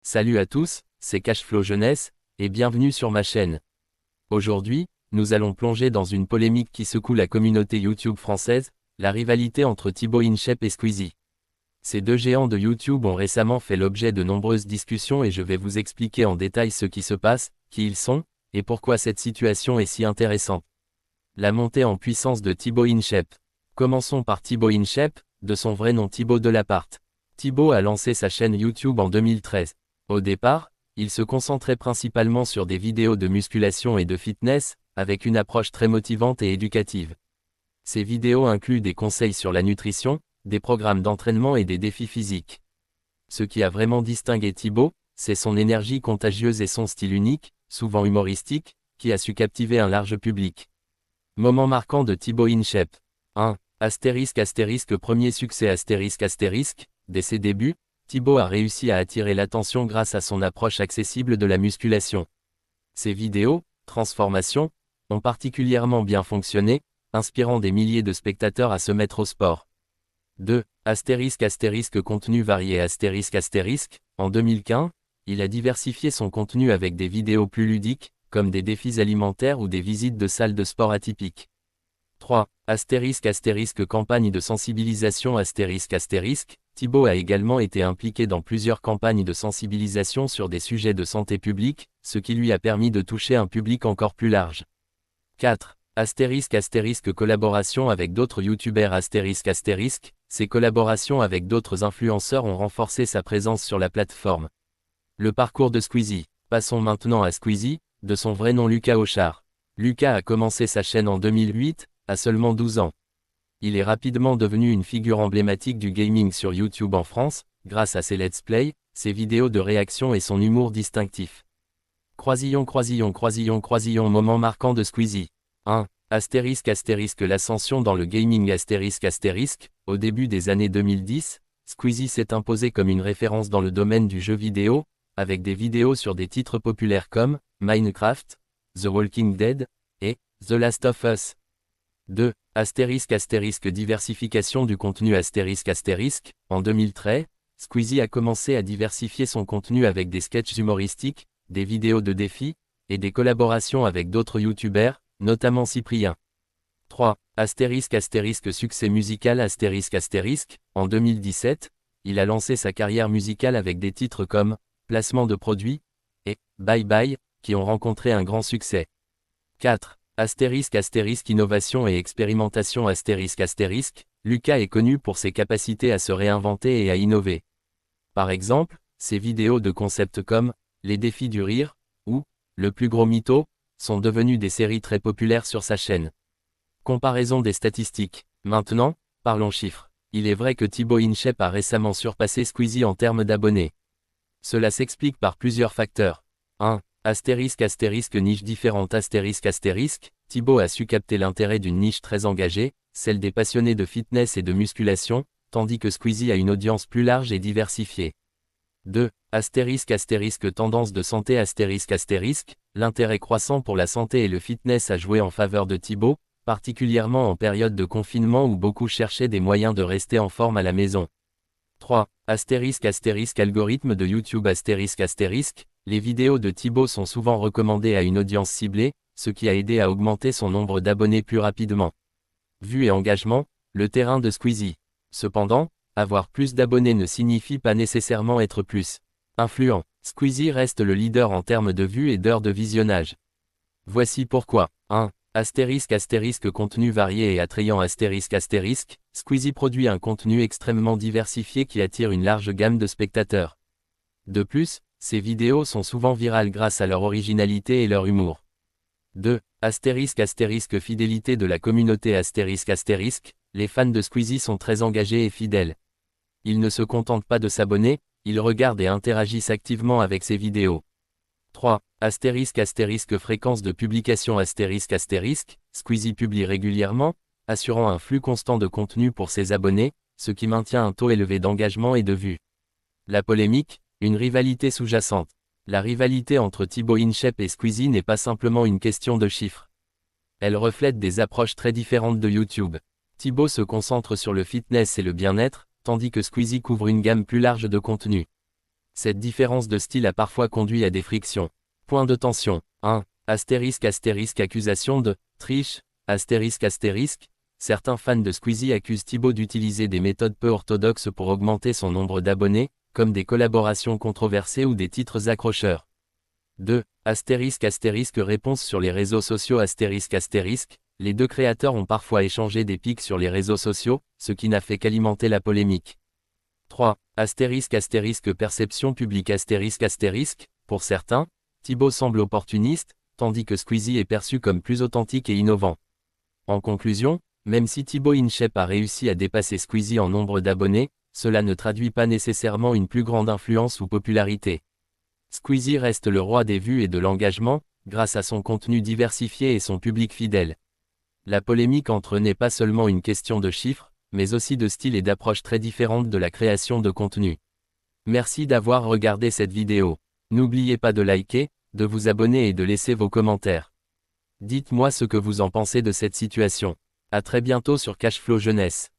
Salut à tous, c'est Cashflow Jeunesse, et bienvenue sur ma chaîne. Aujourd'hui, nous allons plonger dans une polémique qui secoue la communauté YouTube française, la rivalité entre Thibaut InShape et Squeezie. Ces deux géants de YouTube ont récemment fait l'objet de nombreuses discussions et je vais vous expliquer en détail ce qui se passe, qui ils sont, et pourquoi cette situation est si intéressante. La montée en puissance de Thibaut InShape. Commençons par Thibaut InShape, de son vrai nom Thibaut Delaparte. Thibaut a lancé sa chaîne YouTube en 2013. Au départ, il se concentrait principalement sur des vidéos de musculation et de fitness, avec une approche très motivante et éducative. Ces vidéos incluent des conseils sur la nutrition, des programmes d'entraînement et des défis physiques. Ce qui a vraiment distingué Thibaut, c'est son énergie contagieuse et son style unique, souvent humoristique, qui a su captiver un large public. Moment marquant de Thibaut InShape. 1. Premier succès dès ses débuts, Thibaut a réussi à attirer l'attention grâce à son approche accessible de la musculation. Ses vidéos, Transformation, ont particulièrement bien fonctionné, inspirant des milliers de spectateurs à se mettre au sport. 2. Contenu varié en 2015, il a diversifié son contenu avec des vidéos plus ludiques, comme des défis alimentaires ou des visites de salles de sport atypiques. 3. Campagne de sensibilisation Thibaut a également été impliqué dans plusieurs campagnes de sensibilisation sur des sujets de santé publique, ce qui lui a permis de toucher un public encore plus large. 4. Collaboration avec d'autres youtubeurs Ces collaborations avec d'autres influenceurs ont renforcé sa présence sur la plateforme. Le parcours de Squeezie. Passons maintenant à Squeezie, de son vrai nom Lucas Auchard. Lucas a commencé sa chaîne en 2008, à seulement 12 ans. Il est rapidement devenu une figure emblématique du gaming sur YouTube en France, grâce à ses let's play, ses vidéos de réaction et son humour distinctif. Croisillon moment marquant de Squeezie. 1. L'ascension dans le gaming au début des années 2010, Squeezie s'est imposé comme une référence dans le domaine du jeu vidéo, avec des vidéos sur des titres populaires comme Minecraft, The Walking Dead et The Last of Us. 2. Diversification du contenu en 2013, Squeezie a commencé à diversifier son contenu avec des sketchs humoristiques, des vidéos de défis, et des collaborations avec d'autres youtubeurs, notamment Cyprien. 3. Succès musical en 2017, il a lancé sa carrière musicale avec des titres comme Placement de produits et Bye Bye, qui ont rencontré un grand succès. 4. Innovation et expérimentation Lucas est connu pour ses capacités à se réinventer et à innover. Par exemple, ses vidéos de concepts comme Les défis du rire ou Le plus gros mytho sont devenues des séries très populaires sur sa chaîne. Comparaison des statistiques. Maintenant, parlons chiffres. Il est vrai que Thibaut InShape a récemment surpassé Squeezie en termes d'abonnés. Cela s'explique par plusieurs facteurs. 1. Niche différente Thibaut a su capter l'intérêt d'une niche très engagée, celle des passionnés de fitness et de musculation, tandis que Squeezie a une audience plus large et diversifiée. 2. Tendance de santé l'intérêt croissant pour la santé et le fitness a joué en faveur de Thibaut, particulièrement en période de confinement où beaucoup cherchaient des moyens de rester en forme à la maison. 3. Algorithme de YouTube les vidéos de Thibaut sont souvent recommandées à une audience ciblée, ce qui a aidé à augmenter son nombre d'abonnés plus rapidement. Vue et engagement, le terrain de Squeezie. Cependant, avoir plus d'abonnés ne signifie pas nécessairement être plus influent. Squeezie reste le leader en termes de vues et d'heures de visionnage. Voici pourquoi. 1. Contenu varié et attrayant Squeezie produit un contenu extrêmement diversifié qui attire une large gamme de spectateurs. De plus, ces vidéos sont souvent virales grâce à leur originalité et leur humour. 2. Fidélité de la communauté les fans de Squeezie sont très engagés et fidèles. Ils ne se contentent pas de s'abonner, ils regardent et interagissent activement avec ses vidéos. 3. Fréquence de publication Squeezie publie régulièrement, assurant un flux constant de contenu pour ses abonnés, ce qui maintient un taux élevé d'engagement et de vues. La polémique, une rivalité sous-jacente. La rivalité entre Thibaut InShape et Squeezie n'est pas simplement une question de chiffres. Elle reflète des approches très différentes de YouTube. Thibaut se concentre sur le fitness et le bien-être, tandis que Squeezie couvre une gamme plus large de contenus. Cette différence de style a parfois conduit à des frictions. Point de tension. 1. Accusation de triche. Certains fans de Squeezie accusent Thibaut d'utiliser des méthodes peu orthodoxes pour augmenter son nombre d'abonnés, comme des collaborations controversées ou des titres accrocheurs. 2. Réponse sur les réseaux sociaux. Les deux créateurs ont parfois échangé des pics sur les réseaux sociaux, ce qui n'a fait qu'alimenter la polémique. 3. Perception publique. Pour certains, Thibaut semble opportuniste, tandis que Squeezie est perçu comme plus authentique et innovant. En conclusion, même si Thibaut InShape a réussi à dépasser Squeezie en nombre d'abonnés, cela ne traduit pas nécessairement une plus grande influence ou popularité. Squeezie reste le roi des vues et de l'engagement, grâce à son contenu diversifié et son public fidèle. La polémique entre eux n'est pas seulement une question de chiffres, mais aussi de style et d'approche très différentes de la création de contenu. Merci d'avoir regardé cette vidéo. N'oubliez pas de liker, de vous abonner et de laisser vos commentaires. Dites-moi ce que vous en pensez de cette situation. À très bientôt sur Cashflow Jeunesse.